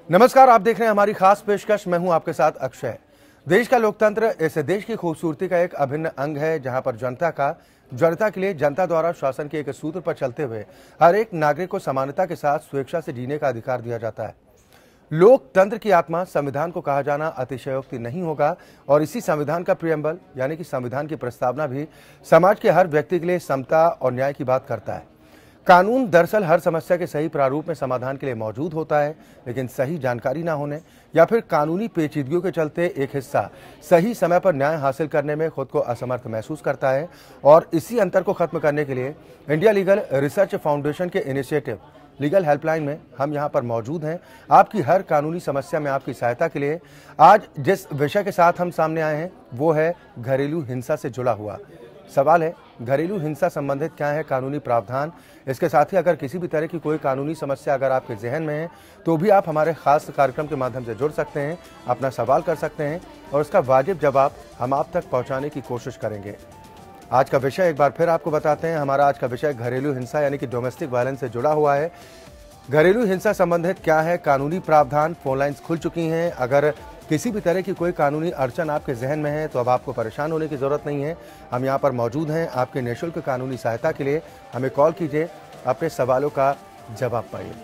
नमस्कार, आप देख रहे हैं हमारी खास पेशकश। मैं हूं आपके साथ अक्षय। देश का लोकतंत्र इस देश की खूबसूरती का एक अभिन्न अंग है, जहां पर जनता के लिए जनता द्वारा शासन के एक सूत्र पर चलते हुए हर एक नागरिक को समानता के साथ स्वेच्छा से जीने का अधिकार दिया जाता है। लोकतंत्र की आत्मा संविधान को कहा जाना अतिशयोक्ति नहीं होगा और इसी संविधान का प्रियम्बल यानी कि संविधान की प्रस्तावना भी समाज के हर व्यक्ति के लिए समता और न्याय की बात करता है। कानून दरअसल हर समस्या के सही प्रारूप में समाधान के लिए मौजूद होता है, लेकिन सही जानकारी ना होने या फिर कानूनी पेचीदगियों के चलते एक हिस्सा सही समय पर न्याय हासिल करने में खुद को असमर्थ महसूस करता है। और इसी अंतर को खत्म करने के लिए इंडिया लीगल रिसर्च फाउंडेशन के इनिशिएटिव लीगल हेल्पलाइन में हम यहाँ पर मौजूद हैं, आपकी हर कानूनी समस्या में आपकी सहायता के लिए। आज जिस विषय के साथ हम सामने आए हैं वो है घरेलू हिंसा से जुड़ा हुआ सवाल है। घरेलू हिंसा संबंधित क्या है कानूनी प्रावधान। इसके साथ ही अगर किसी भी तरह की कोई कानूनी समस्या अगर आपके जहन में है तो भी आप हमारे खास कार्यक्रम के माध्यम से जुड़ सकते हैं, अपना सवाल कर सकते हैं और उसका वाजिब जवाब हम आप तक पहुंचाने की कोशिश करेंगे। आज का विषय एक बार फिर आपको बताते हैं। हमारा आज का विषय घरेलू हिंसा यानी कि डोमेस्टिक वायलेंस से जुड़ा हुआ है। घरेलू हिंसा संबंधित क्या है कानूनी प्रावधान। फोन लाइन्स खुल चुकी हैं। अगर किसी भी तरह की कोई कानूनी अड़चन आपके जहन में है तो अब आपको परेशान होने की ज़रूरत नहीं है। हम यहाँ पर मौजूद हैं आपके निःशुल्क कानूनी सहायता के लिए। हमें कॉल कीजिए, अपने सवालों का जवाब पाइए।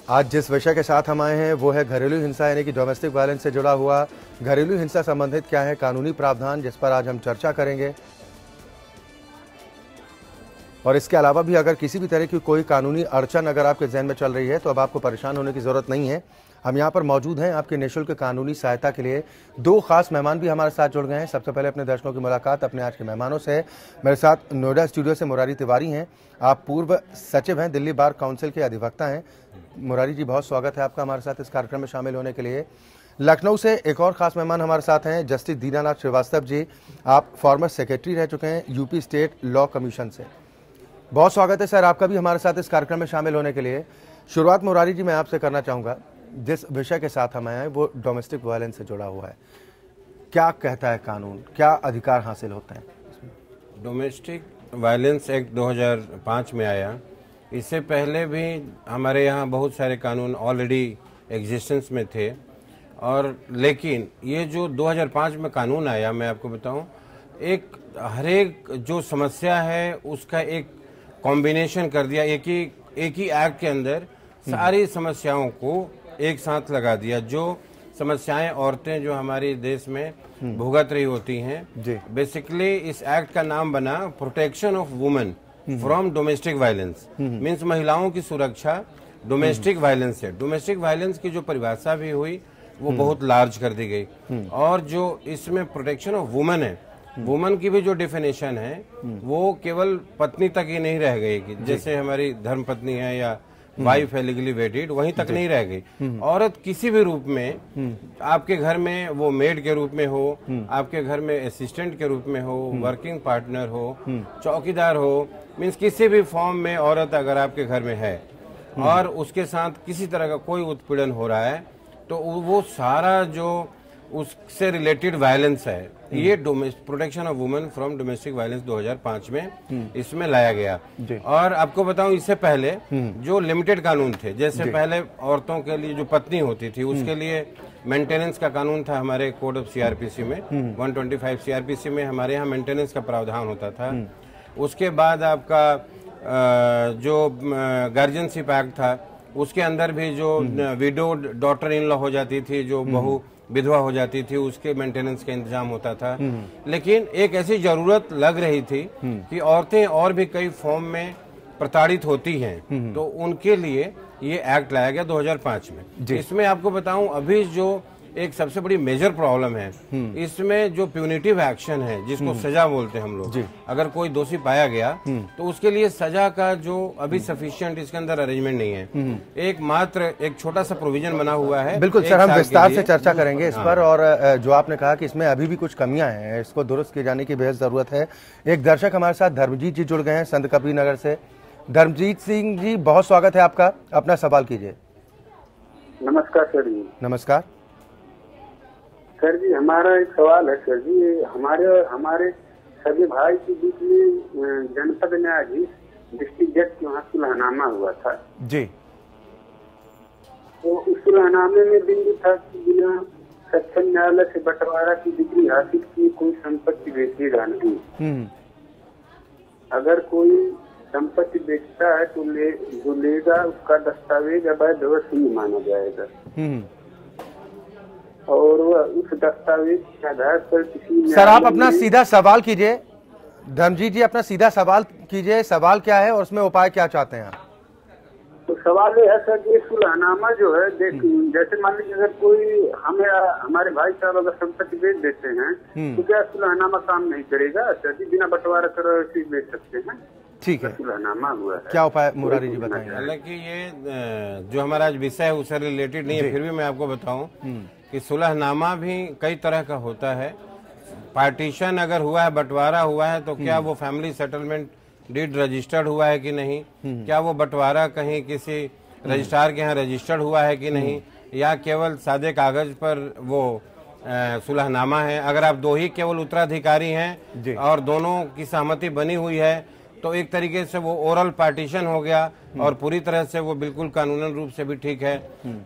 आज जिस विषय के साथ हम आए हैं वो है घरेलू हिंसा यानी कि डोमेस्टिक वायलेंस से जुड़ा हुआ घरेलू हिंसा संबंधित क्या है कानूनी प्रावधान, जिस पर आज हम चर्चा करेंगे। और इसके अलावा भी अगर किसी भी तरह की कोई कानूनी अड़चन अगर आपके जहन में चल रही है तो अब आपको परेशान होने की ज़रूरत नहीं है। हम यहाँ पर मौजूद हैं आपके निःशुल्क कानूनी सहायता के लिए। दो खास मेहमान भी हमारे साथ जुड़ गए हैं। सबसे पहले अपने दर्शकों की मुलाकात अपने आज के मेहमानों से। मेरे साथ नोएडा स्टूडियो से मुरारी तिवारी हैं। आप पूर्व सचिव हैं, दिल्ली बार काउंसिल के अधिवक्ता हैं। मुरारी जी, बहुत स्वागत है आपका हमारे साथ इस कार्यक्रम में शामिल होने के लिए। लखनऊ से एक और खास मेहमान हमारे साथ हैं, जस्टिस दीनानाथ श्रीवास्तव जी। आप फॉर्मर सेक्रेटरी रह चुके हैं यूपी स्टेट लॉ कमीशन से। बहुत स्वागत है सर आपका भी हमारे साथ इस कार्यक्रम में शामिल होने के लिए। शुरुआत मुरारी जी मैं आपसे करना चाहूँगा, जिस विषय के साथ हम आए हैं वो डोमेस्टिक वायलेंस से जुड़ा हुआ है। क्या कहता है कानून, क्या अधिकार हासिल होते हैं? डोमेस्टिक वायलेंस एक्ट 2005 में आया। इससे पहले भी हमारे यहाँ बहुत सारे कानून ऑलरेडी एग्जिस्टेंस में थे, और लेकिन ये जो 2005 में कानून आया, मैं आपको बताऊं, एक हर एक जो समस्या है उसका एक कॉम्बिनेशन कर दिया। एक ही एक्ट के अंदर सारी समस्याओं को एक साथ लगा दिया। जो समस्याएं औरतें जो हमारे देश में भुगत रही होती हैं, बेसिकली इस एक्ट का नाम बना protection of women from domestic violence. Means महिलाओं की सुरक्षा डोमेस्टिक वायलेंस से। डोमेस्टिक वायलेंस की जो परिभाषा भी हुई वो बहुत लार्ज कर दी गई, और जो इसमें प्रोटेक्शन ऑफ वुमेन है, वुमन की भी जो डेफिनेशन है वो केवल पत्नी तक ही नहीं रह गई कि जैसे हमारी धर्म पत्नी है या वाइफ है लीगली वेटेड, वहीं तक नहीं रह गई। औरत किसी भी रूप में, आपके घर में वो मेड के रूप में हो, आपके घर में असिस्टेंट के रूप में हो, वर्किंग पार्टनर हो, चौकीदार हो, मीन्स किसी भी फॉर्म में औरत अगर आपके घर में है और उसके साथ किसी तरह का कोई उत्पीड़न हो रहा है तो वो सारा जो उससे रिलेटेड वायलेंस है, ये protection of women from domestic violence 2005 में इसमें लाया गया। और आपको बताऊं, इससे पहले जो लिमिटेड कानून थे, जैसे पहले औरतों के लिए जो पत्नी होती थी उसके लिए मेंटेनेंस का कानून था हमारे कोड ऑफ सीआरपीसी में, 125 सीआरपीसी में हमारे यहाँ मेंटेनेंस का प्रावधान होता था। उसके बाद आपका जो गार्जियनशिप एक्ट था उसके अंदर भी जो विडो डॉटर इन लॉ हो जाती थी, जो बहू विधवा हो जाती थी, उसके मेंटेनेंस का इंतजाम होता था। लेकिन एक ऐसी जरूरत लग रही थी कि औरतें और भी कई फॉर्म में प्रताड़ित होती हैं, तो उनके लिए ये एक्ट लाया गया 2005 में। इसमें आपको बताऊं, अभी जो एक सबसे बड़ी मेजर प्रॉब्लम है इसमें जो प्यूनिटिव एक्शन है, जिसको सजा बोलते हैं हम लोग, अगर कोई दोषी पाया गया तो उसके लिए सजा का जो अभी सफिशिएंट इसके अंदर अरेंजमेंट नहीं है। एक मात्र एक छोटा सा प्रोविजन बना हुआ है। बिल्कुल सर, हम विस्तार से चर्चा करेंगे इस पर। और जो आपने कहा कि इसमें अभी भी कुछ कमियां हैं, इसको दुरुस्त किए जाने की बेहद जरूरत है। एक दर्शक हमारे साथ धर्मजीत जी जुड़ गए हैं संत कबीर नगर से। धर्मजीत सिंह जी, बहुत स्वागत है आपका, अपना सवाल कीजिए। नमस्कार सर जी। नमस्कार सर जी, हमारा एक सवाल है सर जी। हमारे सभी भाई के बीच में जनपद न्यायाधीश डिस्ट्रिक्ट जज के वहाँ सुलहनामा हुआ था जी। तो उस सुलहनामे में बिंदु था कि बिना सक्षम न्यायालय से बंटवारा की डिग्री हासिल की कोई संपत्ति बेचेगा नहीं। अगर कोई संपत्ति बेचता है तो जो लेगा उसका दस्तावेज अवैध व शून्य माना जाएगा और वह उस दस्तावेज के आधार पर किसी सर आप अपना सीधा सवाल कीजिए, धर्मजीत जी अपना सीधा सवाल कीजिए। सवाल क्या है और उसमें उपाय क्या चाहते हैं आप? तो सवाल ये है सर कि सुलहनामा जो है जैसे मान लीजिए अगर कोई हमारे भाई साहब अगर संपत्ति बेच देते हैं तो क्या सुलहनामा काम नहीं करेगा सर जी? बिना बंटवारा कर चीज बेच सकते हैं। ठीक है, सुलहनामा हुआ है। क्या उपाय मुरारी जी बताएंगे? हालांकि ये जो हमारा आज विषय है उससे रिलेटेड नहीं है, फिर भी मैं आपको बताऊं कि सुलहनामा भी कई तरह का होता है। पार्टीशन अगर हुआ है, बंटवारा हुआ है, तो क्या वो फैमिली सेटलमेंट डीड रजिस्टर्ड हुआ है कि नहीं, क्या वो बंटवारा कहीं किसी रजिस्ट्रार के यहाँ रजिस्टर्ड हुआ है कि नहीं, या केवल सादे कागज पर वो सुलहनामा है। अगर आप दो ही केवल उत्तराधिकारी हैं और दोनों की सहमति बनी हुई है तो एक तरीके से वो ओरल पार्टीशन हो गया और पूरी तरह से वो बिल्कुल कानूनन रूप से भी ठीक है।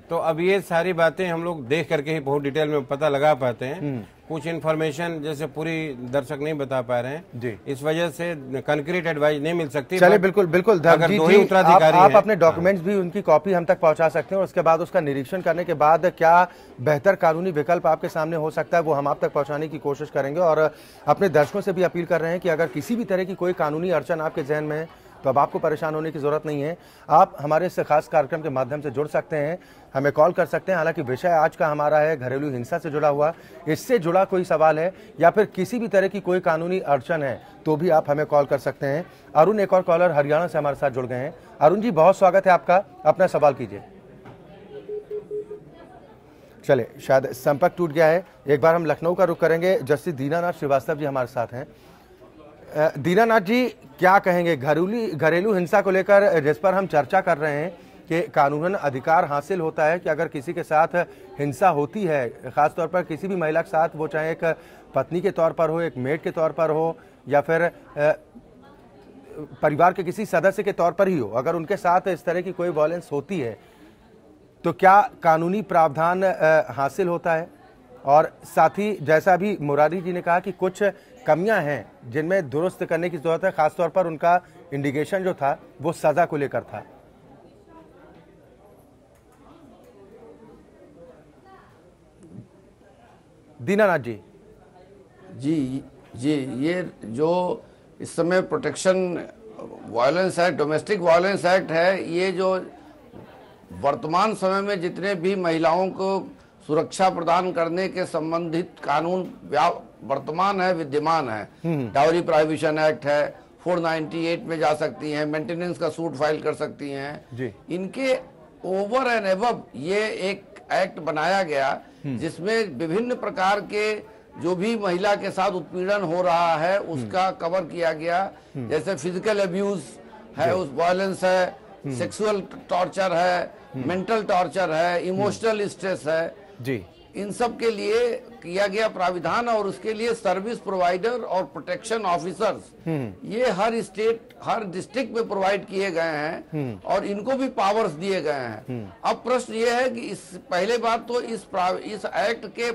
तो अब ये सारी बातें हम लोग देख करके ही बहुत डिटेल में पता लगा पाते हैं। कुछ इन्फॉर्मेशन जैसे पूरी दर्शक नहीं बता पा रहे हैं जी, इस वजह से कंक्रीट एडवाइस नहीं मिल सकती। चलिए बिल्कुल बिल्कुल अगर दो ही उत्तराधिकारी आप अपने डॉक्यूमेंट्स भी उनकी कॉपी हम तक पहुंचा सकते हैं और उसके बाद उसका निरीक्षण करने के बाद क्या बेहतर कानूनी विकल्प आपके सामने हो सकता है वो हम आप तक पहुंचाने की कोशिश करेंगे। और अपने दर्शकों से भी अपील कर रहे हैं कि अगर किसी भी तरह की कोई कानूनी अड़चन आपके जहन में है तो अब आपको परेशान होने की जरूरत नहीं है। आप हमारे इस खास कार्यक्रम के माध्यम से जुड़ सकते हैं, हमें कॉल कर सकते हैं। हालांकि विषय आज का हमारा है घरेलू हिंसा से जुड़ा हुआ, इससे जुड़ा कोई सवाल है या फिर किसी भी तरह की कोई कानूनी अड़चन है तो भी आप हमें कॉल कर सकते हैं। अरुण एक और कॉलर हरियाणा से हमारे साथ जुड़ गए हैं। अरुण जी बहुत स्वागत है आपका, अपना सवाल कीजिए। चले शायद संपर्क टूट गया है, एक बार हम लखनऊ का रुख करेंगे। जस्टिस दीनानाथ श्रीवास्तव जी हमारे साथ हैं। दीनानाथ जी क्या कहेंगे घरेलू हिंसा को लेकर जिस पर हम चर्चा कर रहे हैं कि कानूनन अधिकार हासिल होता है कि अगर किसी के साथ हिंसा होती है, खासतौर पर किसी भी महिला के साथ, वो चाहे एक पत्नी के तौर पर हो, एक मेड के तौर पर हो या फिर परिवार के किसी सदस्य के तौर पर ही हो, अगर उनके साथ इस तरह की कोई वायलेंस होती है तो क्या कानूनी प्रावधान हासिल होता है? और साथ ही जैसा भी मुरारी जी ने कहा कि कुछ कमियां हैं जिनमें दुरुस्त करने की जरूरत है, खासतौर पर उनका इंडिकेशन जो था वो सजा को लेकर था। दीनानाथ जी जी ये जो इस समय protection violence act, domestic violence act है, ये जो वर्तमान समय में जितने भी महिलाओं को सुरक्षा प्रदान करने के संबंधित कानून वर्तमान है, विद्यमान है। डाउरी प्रोहिबिशन एक्ट है, 498 में जा सकती हैं, मेंटेनेंस का सूट फाइल कर सकती हैं। इनके ओवर एंड एबव ये एक एक्ट बनाया गया जिसमें विभिन्न प्रकार के जो भी महिला के साथ उत्पीड़न हो रहा है उसका कवर किया गया। जैसे फिजिकल अब्यूज है, उस वायलेंस है, सेक्सुअल टॉर्चर है, मेंटल टॉर्चर है, इमोशनल स्ट्रेस है जी, इन सब के लिए किया गया प्राविधान। और उसके लिए सर्विस प्रोवाइडर और प्रोटेक्शन ऑफिसर्स ये हर स्टेट, हर डिस्ट्रिक्ट में प्रोवाइड किए गए हैं और इनको भी पावर्स दिए गए हैं। अब प्रश्न ये है कि इस पहले बात तो इस एक्ट के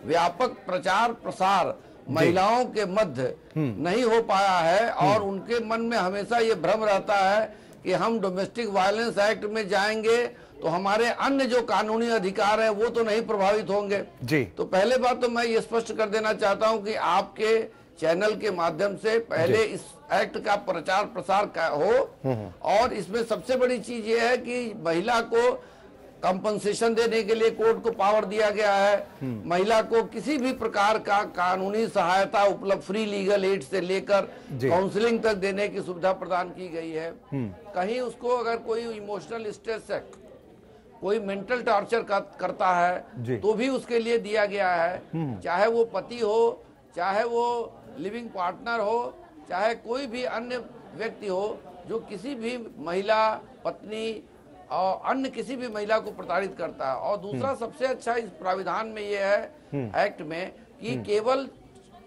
व्यापक प्रचार प्रसार महिलाओं के मध्य नहीं हो पाया है और उनके मन में हमेशा ये भ्रम रहता है कि हम डोमेस्टिक वायलेंस एक्ट में जाएंगे तो हमारे अन्य जो कानूनी अधिकार है वो तो नहीं प्रभावित होंगे जी। तो पहले बात तो मैं ये स्पष्ट कर देना चाहता हूं कि आपके चैनल के माध्यम से पहले इस एक्ट का प्रचार प्रसार हो और इसमें सबसे बड़ी चीज ये है कि महिला को कंपनसेशन देने के लिए कोर्ट को पावर दिया गया है। महिला को किसी भी प्रकार का कानूनी सहायता उपलब्ध, फ्री लीगल एड से लेकर काउंसलिंग तक देने की सुविधा प्रदान की गई है। कहीं उसको अगर कोई इमोशनल स्ट्रेस है, कोई मेंटल टॉर्चर करता है तो भी उसके लिए दिया गया है। चाहे वो पति हो, चाहे वो लिविंग पार्टनर हो, चाहे कोई भी अन्य व्यक्ति हो जो किसी भी महिला, पत्नी, और अन्य किसी भी महिला को प्रताड़ित करता है। और दूसरा सबसे अच्छा इस प्राविधान में ये है एक्ट में कि केवल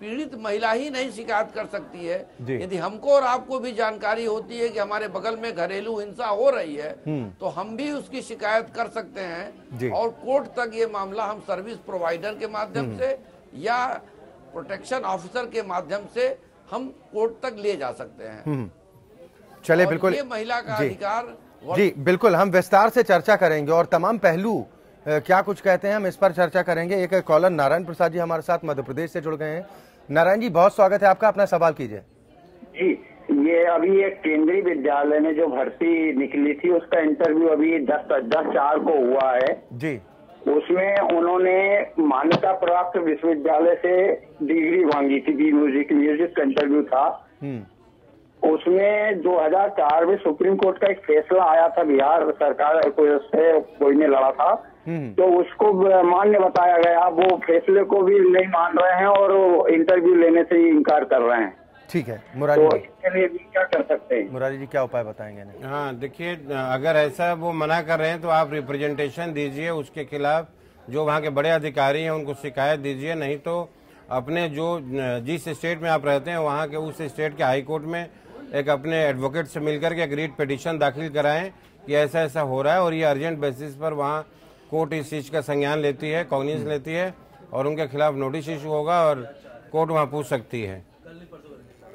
पीड़ित महिला ही नहीं शिकायत कर सकती है। यदि हमको और आपको भी जानकारी होती है कि हमारे बगल में घरेलू हिंसा हो रही है तो हम भी उसकी शिकायत कर सकते हैं और कोर्ट तक ये मामला हम सर्विस प्रोवाइडर के माध्यम से या प्रोटेक्शन ऑफिसर के माध्यम से हम कोर्ट तक ले जा सकते हैं। चले बिल्कुल, ये महिला का अधिकार जी बिल्कुल हम विस्तार से चर्चा करेंगे और तमाम पहलू क्या कुछ कहते हैं हम इस पर चर्चा करेंगे। एक कॉलर नारायण प्रसाद जी हमारे साथ मध्य प्रदेश से जुड़ गए हैं। नारायण जी बहुत स्वागत है आपका, अपना सवाल कीजिए। जी, ये अभी एक केंद्रीय विद्यालय में जो भर्ती निकली थी उसका इंटरव्यू अभी 10/4 को हुआ है जी। उसमें उन्होंने मान्यता प्राप्त विश्वविद्यालय से डिग्री मांगी थी। म्यूजिक का इंटरव्यू था। उसमें 2004 में सुप्रीम कोर्ट का एक फैसला आया था, बिहार सरकार कोई ने लड़ा था तो उसको मान्य बताया गया। वो फैसले को भी नहीं मान रहे हैं और इंटरव्यू लेने से ही इनकार कर रहे हैं। ठीक है मुरारी तो इसके लिए भी क्या कर सकते हैं? मुरारी जी क्या उपाय बताएंगे? हाँ देखिए, अगर ऐसा वो मना कर रहे हैं तो आप रिप्रेजेंटेशन दीजिए, उसके खिलाफ जो वहाँ के बड़े अधिकारी हैं उनको शिकायत दीजिए। नहीं तो अपने जो जिस स्टेट में आप रहते हैं वहाँ के उस स्टेट के हाई कोर्ट में एक अपने एडवोकेट से मिलकर के एक रीट पिटीशन दाखिल कराएं कि ऐसा ऐसा हो रहा है और ये अर्जेंट बेसिस पर वहाँ कोर्ट इस चीज का संज्ञान लेती है, कॉग्निज लेती है और उनके खिलाफ नोटिस इशू होगा और कोर्ट वहाँ पूछ सकती है।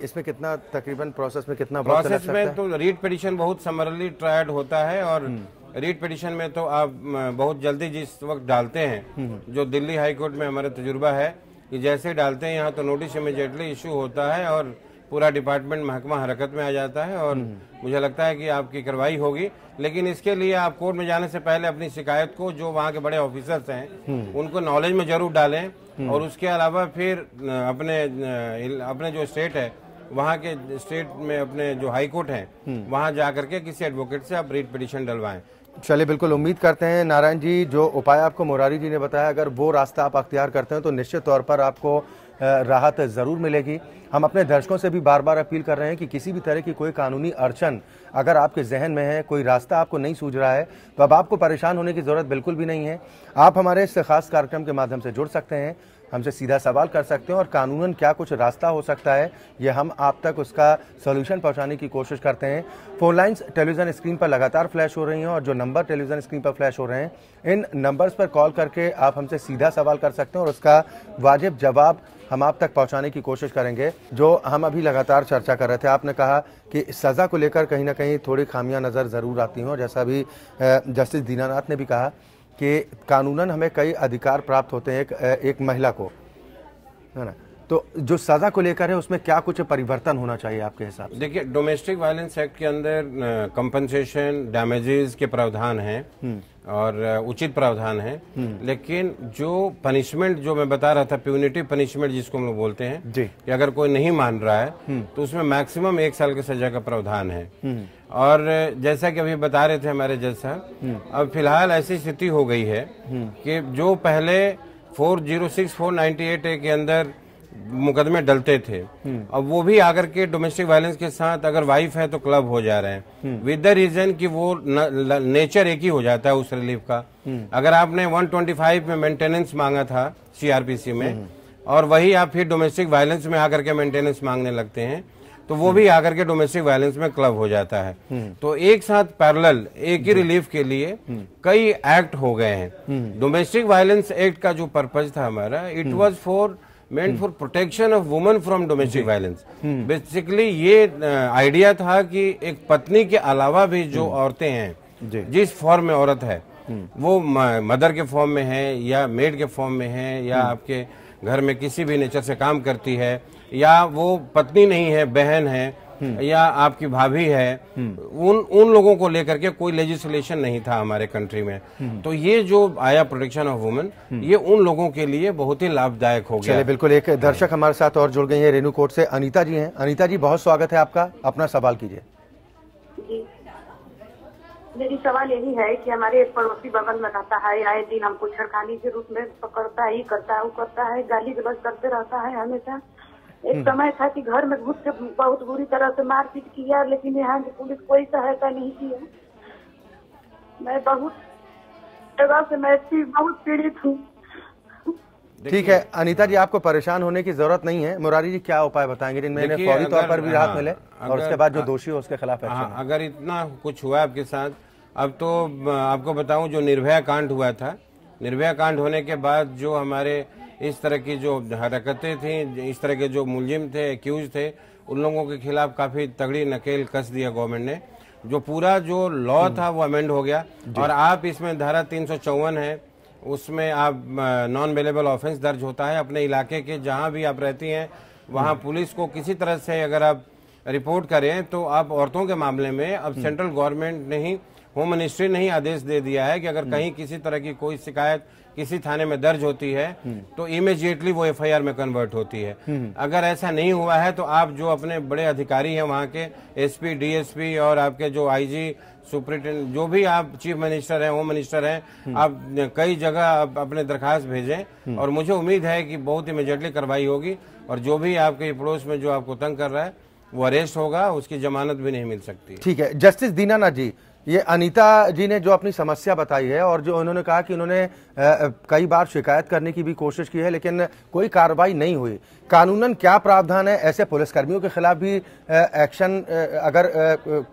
इसमें कितना तकरीबन प्रोसेस में कितना प्रोसेस में तो रीट पिटीशन बहुत समरली ट्रायड होता है और रीट पिटीशन में तो आप बहुत जल्दी जिस वक्त डालते हैं, जो दिल्ली हाई कोर्ट में हमारा तजुर्बा है कि जैसे ही डालते हैं यहाँ तो नोटिस इमीडिएटली इशू होता है और पूरा डिपार्टमेंट महकमा हरकत में आ जाता है और मुझे लगता है कि आपकी कार्रवाई होगी। लेकिन इसके लिए आप कोर्ट में जाने से पहले अपनी शिकायत को जो वहाँ के बड़े ऑफिसर्स हैं उनको नॉलेज में जरूर डालें और उसके अलावा फिर अपने जो स्टेट है वहाँ के स्टेट में अपने जो हाई कोर्ट है वहाँ जाकर के किसी एडवोकेट से आप रीट पिटीशन डलवाएं। चलिए बिल्कुल उम्मीद करते हैं नारायण जी जो उपाय आपको मुरारी जी ने बताया अगर वो रास्ता आप अख्तियार करते हैं तो निश्चित तौर पर आपको राहत जरूर मिलेगी। हम अपने दर्शकों से भी बार बार अपील कर रहे हैं कि किसी भी तरह की कोई कानूनी अड़चन अगर आपके जहन में है, कोई रास्ता आपको नहीं सूझ रहा है तो अब आपको परेशान होने की जरूरत बिल्कुल भी नहीं है। आप हमारे इस खास कार्यक्रम के माध्यम से जुड़ सकते हैं, हमसे सीधा सवाल कर सकते हैं और कानूनन क्या कुछ रास्ता हो सकता है ये हम आप तक उसका सॉल्यूशन पहुंचाने की कोशिश करते हैं। फोन लाइंस टेलीविजन स्क्रीन पर लगातार फ्लैश हो रही हैं और जो नंबर टेलीविजन स्क्रीन पर फ्लैश हो रहे हैं इन नंबर्स पर कॉल करके आप हमसे सीधा सवाल कर सकते हैं और उसका वाजिब जवाब हम आप तक पहुंचाने की कोशिश करेंगे। जो हम अभी लगातार चर्चा कर रहे थे, आपने कहा कि सज़ा को लेकर कहीं ना कहीं थोड़ी खामियां नज़र ज़रूर आती हैं और जैसा अभी जस्टिस दीनानाथ ने भी कहा कि कानूनन हमें कई अधिकार प्राप्त होते हैं एक महिला को, है ना। तो जो सज़ा को लेकर है उसमें क्या कुछ परिवर्तन होना चाहिए आपके हिसाब से? देखिए, डोमेस्टिक वायलेंस एक्ट के अंदर कंपनसेशन डैमेजेस के प्रावधान हैं और उचित प्रावधान है, लेकिन जो पनिशमेंट जो मैं बता रहा था प्यूनिटिव पनिशमेंट जिसको हम लोग बोलते हैं कि अगर कोई नहीं मान रहा है तो उसमें मैक्सिमम 1 साल की सजा का प्रावधान है। और जैसा कि अभी बता रहे थे हमारे जज साहब, अब फिलहाल ऐसी स्थिति हो गई है कि जो पहले 406498 के अंदर मुकदमे डलते थे अब वो भी आकर के डोमेस्टिक वायलेंस के साथ अगर वाइफ है तो क्लब हो जा रहे हैं विद द रीजन कि वो नेचर एक ही हो जाता है उस रिलीफ का। अगर आपने 125 में मेंटेनेंस मांगा था सीआरपीसी में और वही आप फिर डोमेस्टिक वायलेंस में आकर के मेंटेनेंस मांगने लगते हैं तो वो भी आकर के डोमेस्टिक वायलेंस में क्लब हो जाता है। तो एक साथ पैरेलल एक ही रिलीफ के लिए कई एक्ट हो गए हैं। डोमेस्टिक वायलेंस एक्ट का जो पर्पज था हमारा, it was meant for protection of women from domestic violence। Basically ये आइडिया था कि एक पत्नी के अलावा भी जो औरतें हैं, जिस फॉर्म में औरत है वो मदर के फॉर्म में है या मेड के फॉर्म में है या आपके घर में किसी भी नेचर से काम करती है या वो पत्नी नहीं है, बहन है या आपकी भाभी है, उन लोगों को लेकर के कोई लेजिस्लेशन नहीं था हमारे कंट्री में। तो ये जो आया प्रोटेक्शन ऑफ वुमेन, ये उन लोगों के लिए बहुत ही लाभदायक हो गया। चलिए बिल्कुल, एक दर्शक हमारे साथ और जुड़ गई हैं रेणुकूट से, अनीता जी हैं। अनीता जी बहुत स्वागत है आपका, अपना सवाल कीजिए। जी, मेरी सवाल यही है कि हमारे एक पड़ोसी बगल में रहता है, आए दिन हमको छेड़खानी के रूप में पकड़ता है, करता है, वो करता है, गाली गलौज करते रहता है हमेशा। एक समय था कि घर में घुस के बहुत बुरी तरह से मारपीट किया, लेकिन यहाँ की पुलिस कोई सहायता नहीं की है। मैं बहुत जगह से मैं बहुत पीड़ित हूँ। ठीक है अनीता जी, आपको परेशान होने की जरूरत नहीं है। मुरारी जी क्या उपाय बताएंगे जिनमें इन्हें फौरी तौर पर भी राहत मिले और उसके बाद जो दोषी हो उसके खिलाफ एक्शन? अगर इतना कुछ हुआ आपके साथ, अब तो आपको बताऊं जो निर्भया कांड हुआ था, निर्भया कांड होने के बाद जो हमारे इस तरह की जो हरकतें थी, इस तरह के जो मुलजिम थे, एक्यूज थे, उन लोगों के खिलाफ काफी तगड़ी नकेल कस दिया गवर्नमेंट ने। जो पूरा जो लॉ था वो अमेंड हो गया और आप इसमें धारा 354 है, उसमें आप नॉन बेलेबल ऑफेंस दर्ज होता है। अपने इलाके के जहां भी आप रहती हैं वहां पुलिस को किसी तरह से अगर आप रिपोर्ट करें तो आप औरतों के मामले में अब सेंट्रल गवर्नमेंट ने ही, होम मिनिस्ट्री ने ही आदेश दे दिया है कि अगर कहीं किसी तरह की कोई शिकायत किसी थाने में दर्ज होती है तो इमीडिएटली वो एफआईआर में कन्वर्ट होती है। अगर ऐसा नहीं हुआ है तो आप जो अपने बड़े अधिकारी हैं वहाँ के एसपी, डीएसपी और आपके जो आईजी, सुप्रिंटेंडेंट, जो भी आप चीफ मिनिस्टर हैं, होम मिनिस्टर हैं, आप कई जगह आप अपने दरखास्त भेजें और मुझे उम्मीद है कि बहुत इमीडिएटली कार्रवाई होगी और जो भी आपके पड़ोस में जो आपको तंग कर रहा है वो अरेस्ट होगा, उसकी जमानत भी नहीं मिल सकती। ठीक है जस्टिस दीनानाथ जी, ये अनीता जी ने जो अपनी समस्या बताई है और जो उन्होंने कहा कि उन्होंने कई बार शिकायत करने की भी कोशिश की है लेकिन कोई कार्रवाई नहीं हुई, कानूनन क्या प्रावधान है? ऐसे पुलिसकर्मियों के खिलाफ भी एक्शन अगर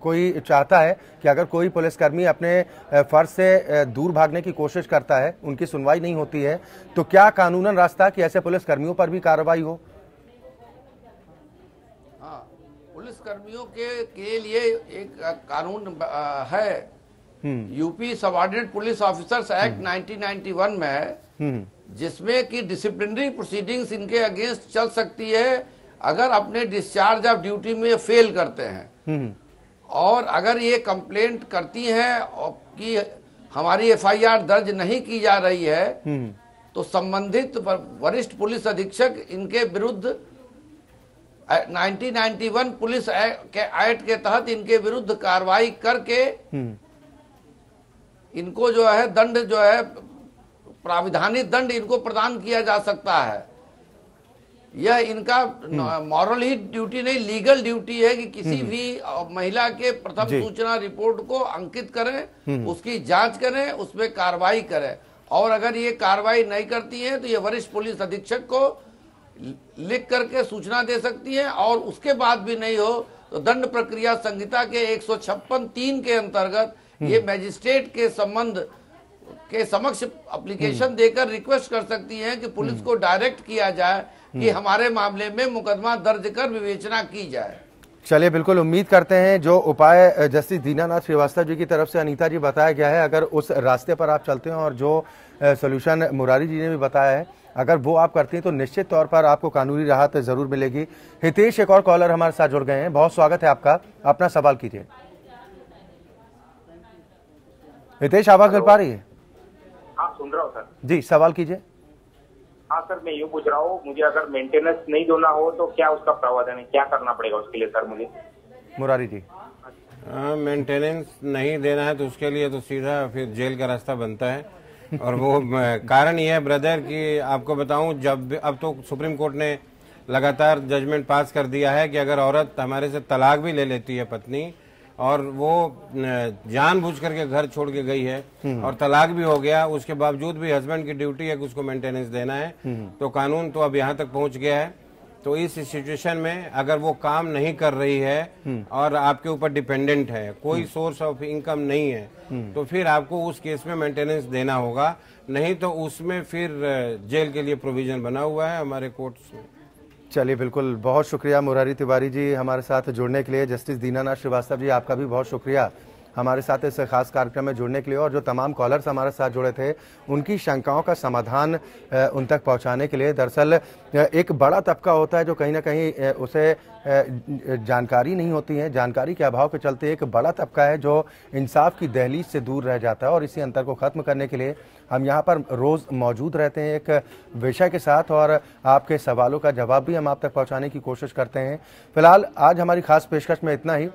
कोई चाहता है कि अगर कोई पुलिसकर्मी अपने फर्ज से दूर भागने की कोशिश करता है, उनकी सुनवाई नहीं होती है, तो क्या कानूनन रास्ता कि ऐसे पुलिसकर्मियों पर भी कार्रवाई हो? पुलिस कर्मियों के लिए एक कानून है, UP subordinate police officers act 1991 में है, जिसमें कि डिसिप्लिनरी प्रोसीडिंग्स इनके अगेंस्ट चल सकती है अगर अपने डिस्चार्ज ऑफ ड्यूटी में फेल करते हैं और अगर ये कंप्लेंट करती हैं कि हमारी एफआईआर दर्ज नहीं की जा रही है तो संबंधित वरिष्ठ पुलिस अधीक्षक इनके विरुद्ध 1991 पुलिस एक्ट के तहत इनके विरुद्ध कार्रवाई करके इनको जो है दंड, जो है प्राविधानिक दंड इनको प्रदान किया जा सकता है। यह इनका मॉरल ही ड्यूटी नहीं, लीगल ड्यूटी है कि किसी भी महिला के प्रथम सूचना रिपोर्ट को अंकित करें, उसकी जांच करें, उस पर कार्रवाई करें और अगर ये कार्रवाई नहीं करती है तो ये वरिष्ठ पुलिस अधीक्षक को लिख करके सूचना दे सकती है और उसके बाद भी नहीं हो तो दंड प्रक्रिया संहिता के 156(3) के अंतर्गत ये मैजिस्ट्रेट के संबंध के समक्ष एप्लीकेशन देकर रिक्वेस्ट कर सकती हैं कि पुलिस को डायरेक्ट किया जाए कि हमारे मामले में मुकदमा दर्ज कर विवेचना की जाए। चलिए बिल्कुल उम्मीद करते हैं जो उपाय जस्टिस दीनानाथ श्रीवास्तव जी की तरफ से अनीता जी बताया गया है, अगर उस रास्ते पर आप चलते हैं और जो सोल्यूशन मुरारी जी ने भी बताया है अगर वो आप करती हैं तो निश्चित तौर पर आपको कानूनी राहत जरूर मिलेगी। हितेश एक और कॉलर हमारे साथ जुड़ गए हैं, बहुत स्वागत है आपका, अपना सवाल कीजिए। हितेश आवाज मिल पा रही है? हाँ सुन रहा हूँ सर। जी सवाल कीजिए। हाँ सर, मैं यूँ पूछ रहा हूँ, मुझे अगर मेंटेनेंस नहीं देना हो तो क्या उसका प्रावधान है, क्या करना पड़ेगा उसके लिए सर मुझे? मुरारी जी। मेंटेनेंस नहीं देना है तो उसके लिए तो सीधा फिर जेल का रास्ता बनता है और वो कारण ये है ब्रदर कि आपको बताऊं, जब अब तो सुप्रीम कोर्ट ने लगातार जजमेंट पास कर दिया है कि अगर औरत हमारे से तलाक भी ले लेती है पत्नी और वो जानबूझ करके घर छोड़ के गई है और तलाक भी हो गया, उसके बावजूद भी हस्बैंड की ड्यूटी है कि उसको मेंटेनेंस देना है, तो कानून तो अब यहाँ तक पहुँच गया है। तो इस सिचुएशन में अगर वो काम नहीं कर रही है और आपके ऊपर डिपेंडेंट है, कोई सोर्स ऑफ इनकम नहीं है, तो फिर आपको उस केस में मेंटेनेंस देना होगा, नहीं तो उसमें फिर जेल के लिए प्रोविजन बना हुआ है हमारे कोर्ट्स में। चलिए बिल्कुल, बहुत शुक्रिया मुरारी तिवारी जी हमारे साथ जुड़ने के लिए। जस्टिस दीनानाथ श्रीवास्तव जी आपका भी बहुत शुक्रिया हमारे साथ इस खास कार्यक्रम में जुड़ने के लिए और जो तमाम कॉलर्स हमारे साथ जुड़े थे उनकी शंकाओं का समाधान उन तक पहुंचाने के लिए। दरअसल एक बड़ा तबका होता है जो कहीं ना कहीं उसे जानकारी नहीं होती है, जानकारी के अभाव के चलते एक बड़ा तबका है जो इंसाफ की दहलीज से दूर रह जाता है और इसी अंतर को ख़त्म करने के लिए हम यहाँ पर रोज़ मौजूद रहते हैं एक विषय के साथ और आपके सवालों का जवाब भी हम आप तक पहुँचाने की कोशिश करते हैं। फिलहाल आज हमारी खास पेशकश में इतना ही।